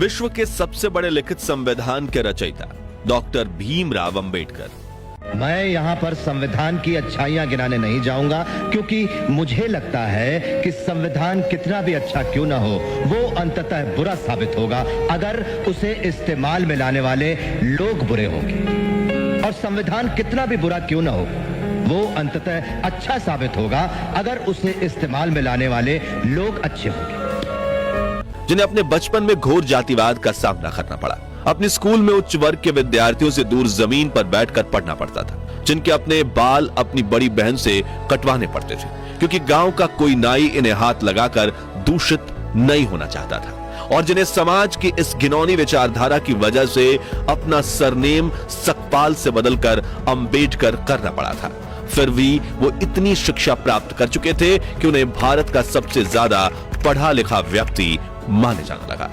विश्व के सबसे बड़े लिखित संविधान के रचयिता डॉक्टर भीमराव अंबेडकर। मैं यहाँ पर संविधान की अच्छाइयां गिनाने नहीं जाऊंगा, क्योंकि मुझे लगता है कि संविधान कितना भी अच्छा क्यों ना हो, वो अंततः बुरा साबित होगा अगर उसे इस्तेमाल में लाने वाले लोग बुरे होंगे। और संविधान कितना भी बुरा क्यों ना हो, वो अंततः अच्छा साबित होगा अगर उसे इस्तेमाल में लाने वाले लोग अच्छे होंगे। जिन्हें अपने बचपन में घोर जातिवाद का सामना करना पड़ा, अपने स्कूल में उच्च वर्ग के विद्यार्थियों से दूर जमीन पर बैठकर पढ़ना पड़ता था, जिनके अपने बाल अपनी बड़ी बहन से कटवाने पड़ते थे, क्योंकि गांव का कोई नाई इन्हें हाथ लगाकर दूषित नहीं होना चाहता था, और जिन्हें समाज की इस घिनौनी विचारधारा की वजह से अपना सरनेम सकपाल से बदलकर अंबेडकर करना पड़ा था। फिर भी वो इतनी शिक्षा प्राप्त कर चुके थे कि उन्हें भारत का सबसे ज्यादा पढ़ा लिखा व्यक्ति माने जाने लगा।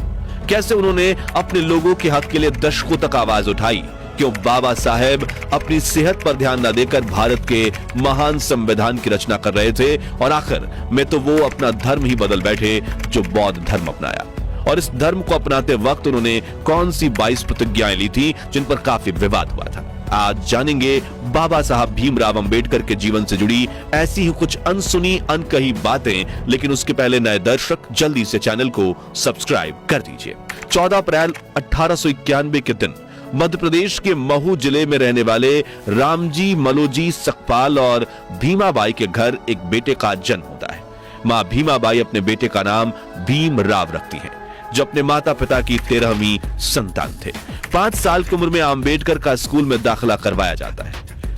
कैसे उन्होंने अपने लोगों के हक के लिए दशकों तक आवाज उठाई, क्यों बाबा साहेब अपनी सेहत पर ध्यान न देकर भारत के महान संविधान की रचना कर रहे थे, और आखिर में तो वो अपना धर्म ही बदल बैठे जो बौद्ध धर्म अपनाया। और इस धर्म को अपनाते वक्त उन्होंने कौन सी 22 प्रतिज्ञाएं ली थी जिन पर काफी विवाद हुआ था। आज जानेंगे बाबा साहब भीमराव अंबेडकर के जीवन से जुड़ी ऐसी ही कुछ अनसुनी अनकही बातें, लेकिन उसके पहले नए दर्शक जल्दी से चैनल को सब्सक्राइब कर दीजिए। 14 अप्रैल 1891 के दिन मध्य प्रदेश के महू जिले में रहने वाले रामजी मलोजी सकपाल और भीमाबाई के घर एक बेटे का जन्म होता है। मां भीमाबाई अपने बेटे का नाम भीमराव रखती हैं, जो अपने माता पिता की 13वीं संतान थे। 5 साल की उम्र में अंबेडकर का स्कूल में दाखिला करवाया जाता है,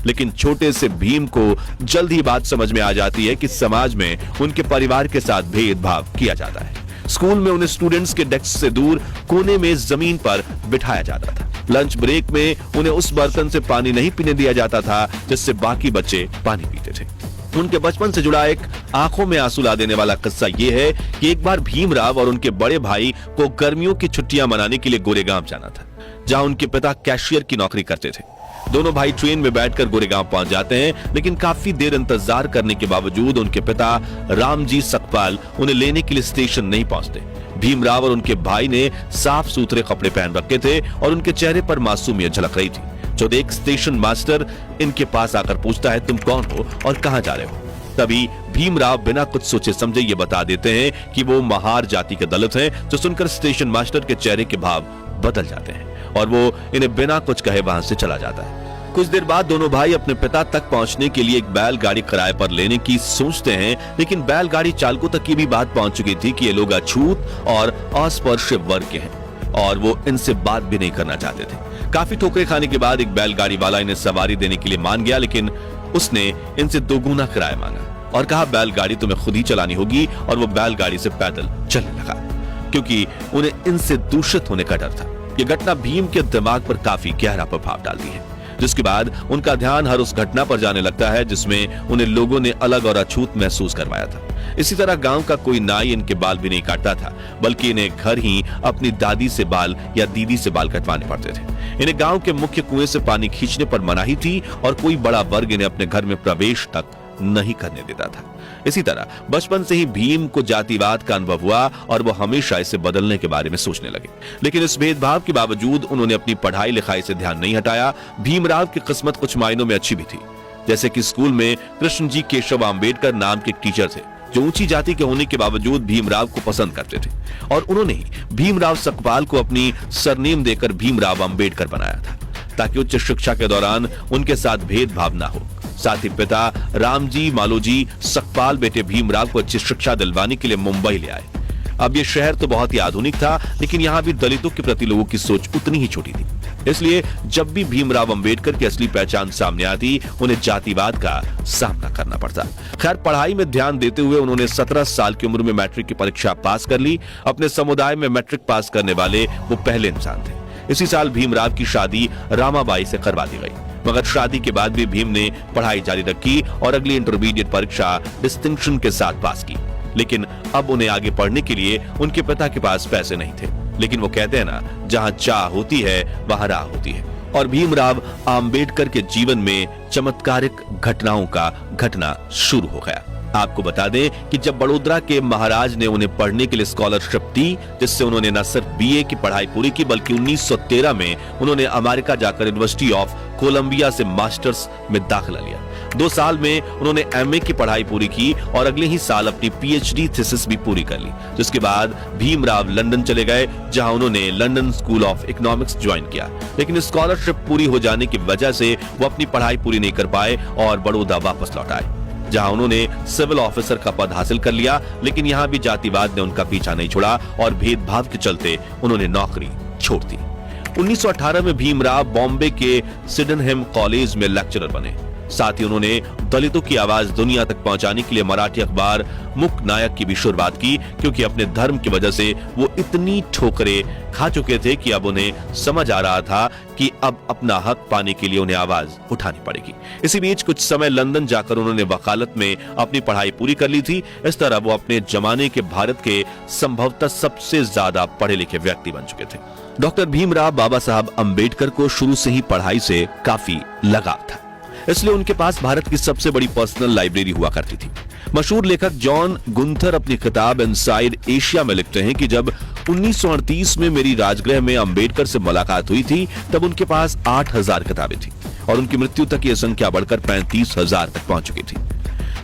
लेकिन छोटे से भीम को जल्द ही बात समझ में आ जाती है कि समाज में उनके परिवार के साथ भेदभाव किया जाता है। स्कूल में उन्हें स्टूडेंट्स के डेस्क से दूर कोने में जमीन पर बिठाया जाता था। लंच ब्रेक में उन्हें उस बर्तन से पानी नहीं पीने दिया जाता था जिससे बाकी बच्चे पानी पीते थे। उनके बचपन से जुड़ा एक आंखों में आंसू ला देने वाला किस्सा यह है कि एक बार भीमराव और उनके बड़े भाई को गर्मियों की छुट्टियां मनाने के लिए गोरेगांव जाना था, जहां उनके पिता कैशियर की नौकरी करते थे। दोनों भाई ट्रेन में बैठकर गोरेगांव पहुंच जाते हैं, लेकिन काफी देर इंतजार करने के बावजूद उनके पिता रामजी सकपाल उन्हें लेने के लिए स्टेशन नहीं पहुंचते। भीमराव और उनके भाई ने साफ सुथरे कपड़े पहन रखे थे और उनके चेहरे पर मासूमियत झलक रही थी। जो देख स्टेशन मास्टर इनके पास आकर पूछता है, तुम कौन हो और कहां जा रहे हो? तभी भीमराव बिना कुछ सोचे समझे ये बता देते हैं कि वो महार जाति के दलित हैं, जो सुनकर स्टेशन मास्टर के चेहरे के भाव बदल जाते हैं और वो इन्हें बिना कुछ कहे वहां से चला जाता है। कुछ देर बाद दोनों भाई अपने पिता तक पहुंचने के लिए एक बैलगाड़ी किराए पर लेने की सोचते हैं, लेकिन बैलगाड़ी चालकों तक ये भी बात पहुंच चुकी थी कि ये लोग अछूत और अस्पृश्य वर्ग के हैं और वो इनसे बात भी नहीं करना चाहते थे। काफी ठोकरे खाने के बाद एक बैलगाड़ी वाला इन्हें सवारी देने के लिए मान गया, लेकिन उसने इनसे दोगुना किराया मांगा और कहा बैलगाड़ी तुम्हें खुद ही चलानी होगी, और वो बैलगाड़ी से पैदल चलने लगा, क्योंकि उन्हें इनसे दूषित होने का डर था। यह घटना भीम के दिमाग पर काफी गहरा प्रभाव डालती है, जिसके बाद उनका ध्यान हर उस घटना पर जाने लगता है जिसमें उन्हें लोगों ने अलग और अछूत महसूस करवाया था। इसी तरह गांव का कोई नाई इनके बाल भी नहीं काटता था, बल्कि इन्हें घर ही अपनी दादी से बाल या दीदी से बाल कटवाने पड़ते थे। इन्हें गांव के मुख्य कुएं से पानी खींचने पर मनाही थी और कोई बड़ा वर्ग इन्हें अपने घर में प्रवेश तक नहीं करने देता था। इसी तरह बचपन से ही भीम को जातिवाद का अनुभव हुआ और वो हमेशा इसे बदलने के बारे में सोचने लगे, लेकिन इस भेदभाव के बावजूद उन्होंने अपनी पढ़ाई लिखाई से ध्यान नहीं हटाया। भीमराव की किस्मत कुछ मायनों में अच्छी भी थी, जैसे कि स्कूल में कृष्ण जी केशव अंबेडकर नाम के टीचर थे, जो ऊंची जाति के होने के बावजूद भीमराव को पसंद करते थे, और उन्होंने ही भीमराव सकपाल को अपनी सरनेम देकर भीमराव अंबेडकर बनाया था, ताकि उच्च शिक्षा के दौरान उनके साथ भेदभाव ना हो। साथ ही पिता रामजी मालोजी सकपाल बेटे भीमराव को अच्छी शिक्षा दिलवाने के लिए मुंबई ले आए। अब ये शहर तो बहुत ही आधुनिक था, लेकिन यहाँ भी दलितों के प्रति लोगों की सोच उतनी ही छोटी थी। इसलिए जब भी भीमराव अंबेडकर की असली पहचान सामने आती, उन्हें जातिवाद का सामना करना पड़ता। खैर, पढ़ाई में ध्यान देते हुए उन्होंने 17 साल की उम्र में मैट्रिक की परीक्षा पास कर ली। अपने समुदाय में मैट्रिक पास करने वाले वो पहले इंसान थे। इसी साल भीमराव की शादी रामाबाई से करवा दी गई, मगर शादी के बाद भी भीम ने पढ़ाई जारी रखी और अगली इंटरमीडिएट परीक्षा डिस्टिंक्शन के साथ पास की। लेकिन अब उन्हें आगे पढ़ने के लिए उनके पिता के पास पैसे नहीं थे, लेकिन वो कहते हैं ना, जहां चाह होती है वहां राह होती है। और भीमराव अंबेडकर के जीवन में चमत्कारिक घटनाओं का घटना शुरू हो गया। आपको बता दें कि जब बड़ोदरा के महाराज ने उन्हें पढ़ने के लिए स्कॉलरशिप दी, जिससे उन्होंने न सिर्फ बीए की पढ़ाई पूरी की बल्कि 1913 में उन्होंने अमेरिका जाकर यूनिवर्सिटी ऑफ कोलंबिया से मास्टर्स में दाखिला लिया। 2 साल में उन्होंने एमए की पढ़ाई पूरी की और अगले ही साल अपनी पीएचडी थीसिस भी पूरी कर ली, जिसके बाद भीमराव लंदन चले गए, जहां उन्होंने London school of economics join किया। लेकिन स्कॉलरशिप पूरी हो जाने की वजह से वो अपनी पढ़ाई पूरी नहीं कर पाए और बड़ौदा वापस लौट आए, जहां उन्होंने सिविल ऑफिसर का पद हासिल कर लिया। लेकिन यहां भी जातिवाद ने उनका पीछा नहीं छोड़ा और भेदभाव के चलते उन्होंने नौकरी छोड़ दी। 1918 में भीमराव बॉम्बे के सिडेनहम कॉलेज में लेक्चरर बने। साथ ही उन्होंने दलितों की आवाज दुनिया तक पहुंचाने के लिए मराठी अखबार मुक नायक की भी शुरुआत की, क्योंकि अपने धर्म की वजह से वो इतनी ठोकरें खा चुके थे कि अब उन्हें समझ आ रहा था कि अब अपना हक पाने के लिए उन्हें आवाज उठानी पड़ेगी। इसी बीच कुछ समय लंदन जाकर उन्होंने वकालत में अपनी पढ़ाई पूरी कर ली थी। इस तरह वो अपने जमाने के भारत के संभवतः सबसे ज्यादा पढ़े लिखे व्यक्ति बन चुके थे। डॉक्टर भीमराव बाबा साहब अंबेडकर को शुरू से ही पढ़ाई से काफी लगाव था, इसलिए उनके पास भारत की सबसे बड़ी पर्सनल लाइब्रेरी हुआ करती थी। मशहूर लेखक जॉन गुंथर अपनी किताब इनसाइड एशिया में लिखते हैं कि जब 1938 में मेरी राजगृह में अंबेडकर से मुलाकात हुई थी, तब उनके पास 8000 किताबें थी और उनकी मृत्यु तक यह संख्या बढ़कर 35,000 तक पहुंच चुकी थी।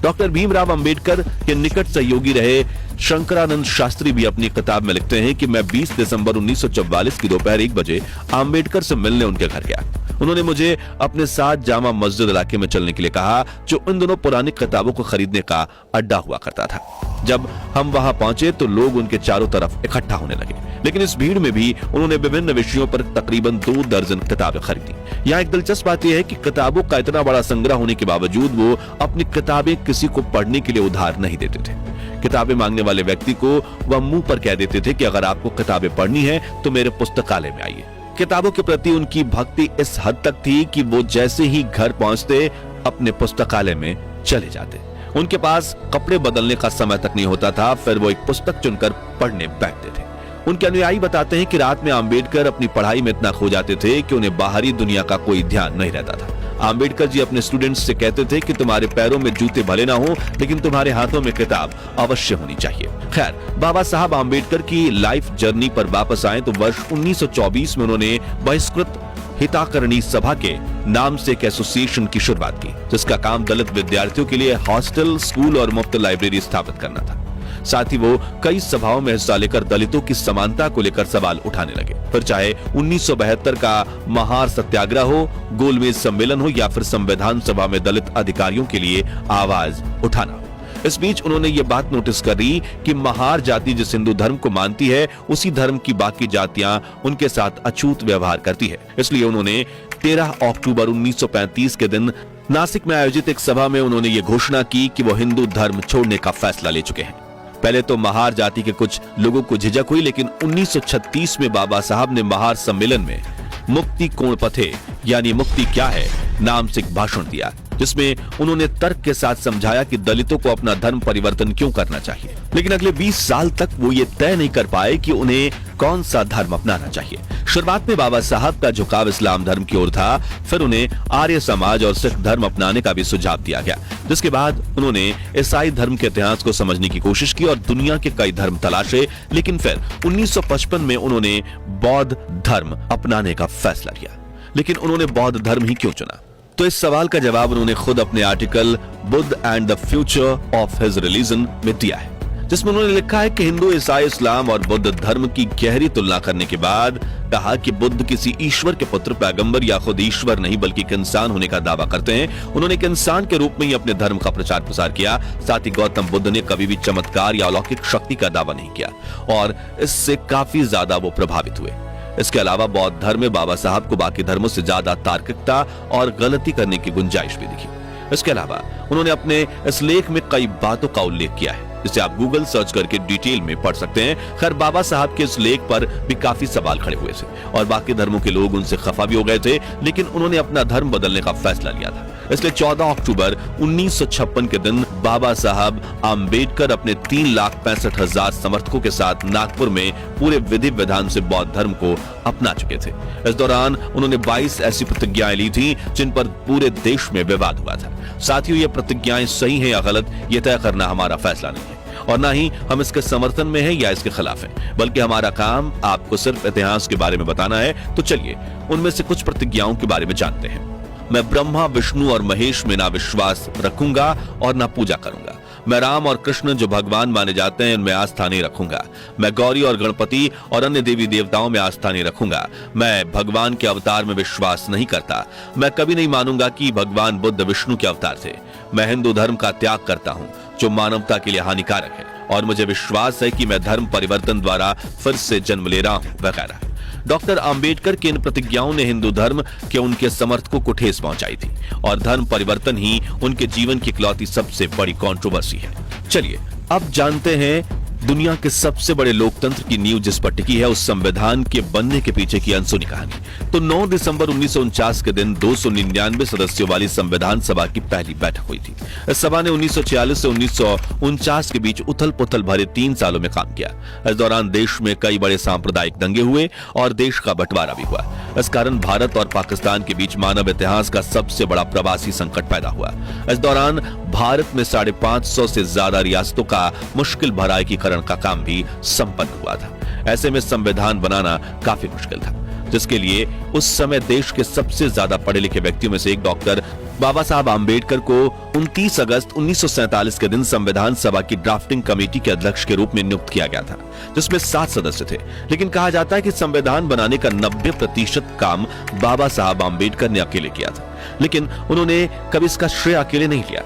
डॉक्टर भीमराव अंबेडकर के निकट सहयोगी रहे शंकरानंद शास्त्री भी अपनी किताब में लिखते हैं कि मैं 20 दिसंबर 1944 की दोपहर 1 बजे अंबेडकर से मिलने उनके घर गया। उन्होंने मुझे अपने साथ जामा मस्जिद इलाके में चलने के लिए कहा, जो उन दोनों पुरानी किताबों को खरीदने का अड्डा हुआ करता था। जब हम वहां पहुंचे तो लोग उनके चारों तरफ इकट्ठा होने लगे, लेकिन इस भीड़ में भी उन्होंने विभिन्न विषयों पर तकरीबन 2 दर्जन किताबें खरीदी। यहाँ एक दिलचस्प बात यह है कि किताबों का इतना बड़ा संग्रह होने के बावजूद वो अपनी किताबें किसी को पढ़ने के लिए उधार नहीं देते थे। किताबें मांगने वाले व्यक्ति को वह मुंह पर कह देते थे कि अगर आपको किताबें पढ़नी है तो मेरे पुस्तकालय में आइए। किताबों के प्रति उनकी भक्ति इस हद तक थी कि वो जैसे ही घर पहुंचते अपने पुस्तकालय में चले जाते। उनके पास कपड़े बदलने का समय तक नहीं होता था, फिर वो एक पुस्तक चुनकर पढ़ने बैठते थे। उनके अनुयायी बताते हैं कि रात में अंबेडकर अपनी पढ़ाई में इतना खो जाते थे कि उन्हें बाहरी दुनिया का कोई ध्यान नहीं रहता था। अंबेडकर जी अपने स्टूडेंट्स से कहते थे कि तुम्हारे पैरों में जूते भले ना हो, लेकिन तुम्हारे हाथों में किताब अवश्य होनी चाहिए। खैर, बाबा साहब अंबेडकर की लाइफ जर्नी पर वापस आए तो वर्ष 1924 में उन्होंने बहिष्कृत हिताकरणी सभा के नाम से एक एसोसिएशन की शुरुआत की, जिसका काम दलित विद्यार्थियों के लिए हॉस्टल, स्कूल और मुफ्त लाइब्रेरी स्थापित करना था। साथ ही वो कई सभाओं में हिस्सा लेकर दलितों की समानता को लेकर सवाल उठाने लगे। फिर चाहे 1972 का महार सत्याग्रह हो, गोलमेज सम्मेलन हो या फिर संविधान सभा में दलित अधिकारियों के लिए आवाज उठाना हो। इस बीच उन्होंने ये बात नोटिस करी कि महार जाति जिस हिंदू धर्म को मानती है, उसी धर्म की बाकी जातियां उनके साथ अछूत व्यवहार करती है। इसलिए उन्होंने 13 अक्टूबर 1935 के दिन नासिक में आयोजित एक सभा में उन्होंने ये घोषणा की कि वो हिंदू धर्म छोड़ने का फैसला ले चुके हैं। पहले तो महार जाति के कुछ लोगों को झिझक हुई, लेकिन 1936 में बाबा साहब ने महार सम्मेलन में मुक्ति कोण पथे यानी मुक्ति क्या है नाम से एक भाषण दिया, जिसमें उन्होंने तर्क के साथ समझाया कि दलितों को अपना धर्म परिवर्तन क्यों करना चाहिए। लेकिन अगले 20 साल तक वो ये तय नहीं कर पाए कि उन्हें कौन सा धर्म अपनाना चाहिए। शुरुआत में बाबा साहब का झुकाव इस्लाम धर्म की ओर था, फिर उन्हें आर्य समाज और सिख धर्म अपनाने का भी सुझाव दिया गया, जिसके बाद उन्होंने ईसाई धर्म के इतिहास को समझने की कोशिश की और दुनिया के कई धर्म तलाशे। लेकिन फिर 1955 में उन्होंने बौद्ध धर्म अपनाने का फैसला लिया। लेकिन उन्होंने बौद्ध धर्म ही क्यों चुना? तो इस सवाल का जवाब उन्होंने खुद अपने article Buddha and the future of his religion में दिया है, जिसमें उन्होंने लिखा है कि हिंदू, ईसाई, इस्लाम और बौद्ध धर्म की गहरी तुलना करने के बाद कहा कि बुद्ध किसी ईश्वर के पुत्र, पैगंबर या खुद ईश्वर नहीं बल्कि एक इंसान होने का दावा करते हैं। उन्होंने एक इंसान के रूप में ही अपने धर्म का प्रचार प्रसार किया। साथ ही गौतम बुद्ध ने कभी भी चमत्कार या अलौकिक शक्ति का दावा नहीं किया और इससे काफी ज्यादा वो प्रभावित हुए। इसके अलावा बौद्ध धर्म में बाबा साहब को बाकी धर्मों से ज्यादा तार्किकता और गलती करने की गुंजाइश भी दिखी। इसके अलावा उन्होंने अपने इस लेख में कई बातों का उल्लेख किया है, जिसे आप गूगल सर्च करके डिटेल में पढ़ सकते हैं। खैर, बाबा साहब के इस लेख पर भी काफी सवाल खड़े हुए थे और बाकी धर्मों के लोग उनसे खफा भी हो गए थे, लेकिन उन्होंने अपना धर्म बदलने का फैसला लिया था। इसलिए 14 अक्टूबर 1956 के दिन बाबा साहब आम्बेडकर अपने 3,65,000 समर्थकों के साथ नागपुर में पूरे विधि विधान से बौद्ध धर्म को अपना चुके थे। इस दौरान उन्होंने 22 ऐसी प्रतिज्ञाएं ली थी जिन पर पूरे देश में विवाद हुआ था। साथियों, ये प्रतिज्ञाएं सही हैं या गलत, ये तय करना हमारा फैसला नहीं है और ना ही हम इसके समर्थन में हैं या इसके खिलाफ हैं, बल्कि हमारा काम आपको सिर्फ इतिहास के बारे में बताना है। तो चलिए उनमें से कुछ प्रतिज्ञाओं के बारे में जानते हैं। मैं ब्रह्मा, विष्णु और महेश में ना विश्वास रखूंगा और ना पूजा करूंगा। मैं राम और कृष्ण जो भगवान माने जाते हैं इनमें आस्था नहीं रखूंगा। मैं गौरी और गणपति और अन्य देवी देवताओं में आस्था नहीं रखूंगा। मैं भगवान के अवतार में विश्वास नहीं करता। मैं कभी नहीं मानूंगा कि भगवान बुद्ध विष्णु के अवतार थे। मैं हिंदू धर्म का त्याग करता हूं जो मानवता के लिए हानिकारक है और मुझे विश्वास है कि मैं धर्म परिवर्तन द्वारा फिर से जन्म ले रहा हूं, वगैरह। डॉक्टर आम्बेडकर की इन प्रतिज्ञाओं ने हिंदू धर्म के उनके समर्थकों को ठेस पहुंचाई थी और धर्म परिवर्तन ही उनके जीवन की इकलौती सबसे बड़ी कंट्रोवर्सी है। चलिए अब जानते हैं दुनिया के सबसे बड़े लोकतंत्र की नींव जिस पर टिकी है, उस संविधान के बनने के पीछे की अनसुनी कहानी। तो 9 दिसंबर 1949 के दिन 299 सदस्यों वाली संविधान सभा की पहली बैठक हुई थी। इस सभा ने 1946 से 1949 के बीच उथल पुथल भरे 3 सालों में काम किया। इस दौरान देश में कई बड़े सांप्रदायिक दंगे हुए और देश का बंटवारा भी हुआ। इस कारण भारत और पाकिस्तान के बीच मानव इतिहास का सबसे बड़ा प्रवासी संकट पैदा हुआ। इस दौरान भारत में 550 से ज्यादा रियासतों का मुश्किल भरा एकीकरण का काम भी संपन्न हुआ था। ऐसे में संविधान बनाना काफी मुश्किल था, जिसके लिए उस समय देश के सबसे ज्यादा पढ़े लिखे व्यक्तियों में से एक डॉक्टर बाबा साहब आम्बेडकर को 29 अगस्त 1947 के दिन संविधान सभा की ड्राफ्टिंग कमेटी के अध्यक्ष के रूप में नियुक्त किया गया था, जिसमें 7 सदस्य थे। लेकिन कहा जाता है कि संविधान बनाने का 90% काम बाबा साहब आम्बेडकर ने अकेले किया था, लेकिन उन्होंने कभी इसका श्रेय अकेले नहीं लिया।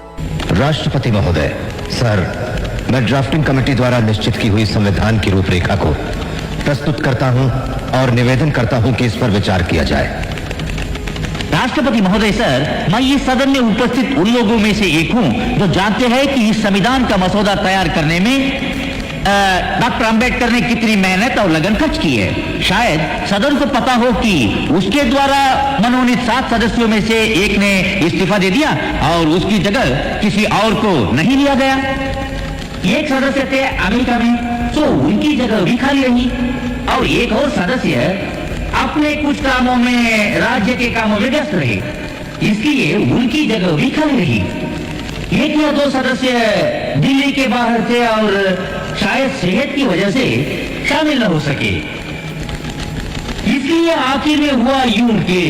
राष्ट्रपति महोदय, सर, मैं ड्राफ्टिंग कमेटी द्वारा निश्चित की हुई संविधान की रूपरेखा को प्रस्तुत करता हूं और निवेदन करता हूं कि इस पर विचार किया जाए। राष्ट्रपति महोदय सर, मैं ये सदन में उपस्थित उन लोगों में से एक हूं जो जानते हैं कि इस संविधान का मसौदा तैयार करने में डॉक्टर अंबेडकर ने कितनी मेहनत और लगन खर्च की है। शायद सदन को पता हो कि उसके द्वारा मनोनीत 7 सदस्यों में से एक ने इस्तीफा दे दिया और उसकी जगह किसी और को नहीं लिया गया। एक सदस्य थे अमेरिका में, तो उनकी जगह भी खाली रही और एक और सदस्य अपने कुछ कामों में, राज्य के कामों में व्यस्त रहे, इसलिए उनकी जगह भी खाली रही। 1 या 2 सदस्य दिल्ली के बाहर थे और शायद सेहत की वजह से शामिल न हो सके। इसलिए आखिर में हुआ यूं कि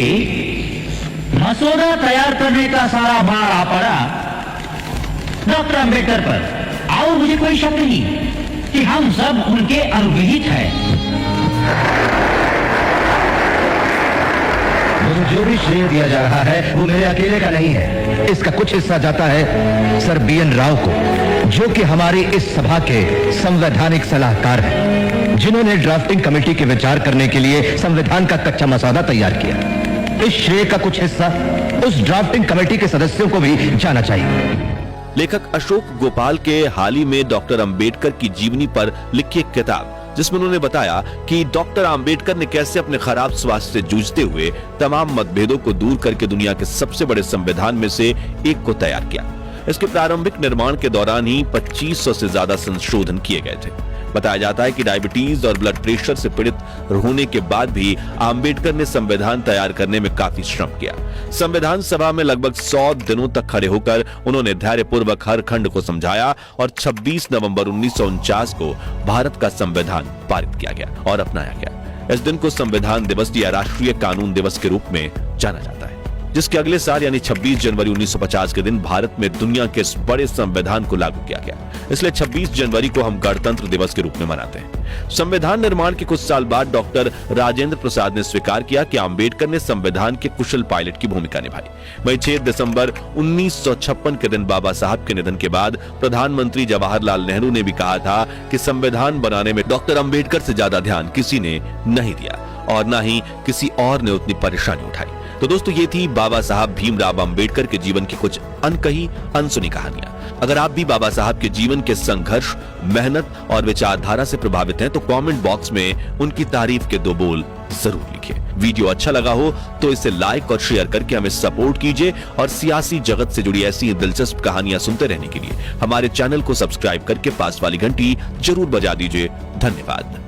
मसौदा तैयार करने का सारा भार आ पड़ा डॉक्टर अंबेडकर पर। और मुझे कोई शक नहीं कि हम सब उनके अनुग्रहित हैं। मुझे जो भी श्रेय दिया जा रहा है वो मेरे अकेले का नहीं है। इसका कुछ हिस्सा जाता है सर BN राव को, जो कि हमारी इस सभा के संवैधानिक सलाहकार हैं, जिन्होंने ड्राफ्टिंग कमेटी के विचार करने के लिए संविधान का कच्चा मसौदा तैयार किया। इस श्रेय का कुछ हिस्सा उस ड्राफ्टिंग कमेटी के सदस्यों को भी जाना चाहिए। लेखक अशोक गोपाल के हाल ही में डॉक्टर अंबेडकर की जीवनी पर लिखी एक किताब, जिसमें उन्होंने बताया कि डॉक्टर अंबेडकर ने कैसे अपने खराब स्वास्थ्य से जूझते हुए तमाम मतभेदों को दूर करके दुनिया के सबसे बड़े संविधान में से एक को तैयार किया। इसके प्रारंभिक निर्माण के दौरान ही 2500 से ज्यादा संशोधन किए गए थे। बताया जाता है कि डायबिटीज और ब्लड प्रेशर से पीड़ित होने के बाद भी आम्बेडकर ने संविधान तैयार करने में काफी श्रम किया। संविधान सभा में लगभग 100 दिनों तक खड़े होकर उन्होंने धैर्यपूर्वक हर खंड को समझाया और 26 नवंबर 1949 को भारत का संविधान पारित किया गया और अपनाया गया। इस दिन को संविधान दिवस या राष्ट्रीय कानून दिवस के रूप में जाना जाता है, जिसके अगले साल यानी 26 जनवरी 1950 के दिन भारत में दुनिया के इस बड़े संविधान को लागू किया गया। इसलिए 26 जनवरी को हम गणतंत्र दिवस के रूप में मनाते हैं। संविधान निर्माण के कुछ साल बाद डॉक्टर राजेंद्र प्रसाद ने स्वीकार किया कि अंबेडकर ने संविधान के कुशल पायलट की भूमिका निभाई। वहीं 6 दिसंबर 1956 के दिन बाबा साहब के निधन के बाद प्रधानमंत्री जवाहरलाल नेहरू ने भी कहा था कि संविधान बनाने में डॉक्टर अंबेडकर से ज्यादा ध्यान किसी ने नहीं दिया और न ही किसी और ने उतनी परेशानी उठाई। तो दोस्तों ये थी बाबा साहब भीमराव अंबेडकर के जीवन की कुछ अनकही अनसुनी कहानियां। अगर आप भी बाबा साहब के जीवन के संघर्ष, मेहनत और विचारधारा से प्रभावित हैं तो कमेंट बॉक्स में उनकी तारीफ के 2 बोल जरूर लिखिए। वीडियो अच्छा लगा हो तो इसे लाइक और शेयर करके हमें सपोर्ट कीजिए और सियासी जगत से जुड़ी ऐसी ही दिलचस्प कहानियां सुनते रहने के लिए हमारे चैनल को सब्सक्राइब करके पास वाली घंटी जरूर बजा दीजिए। धन्यवाद।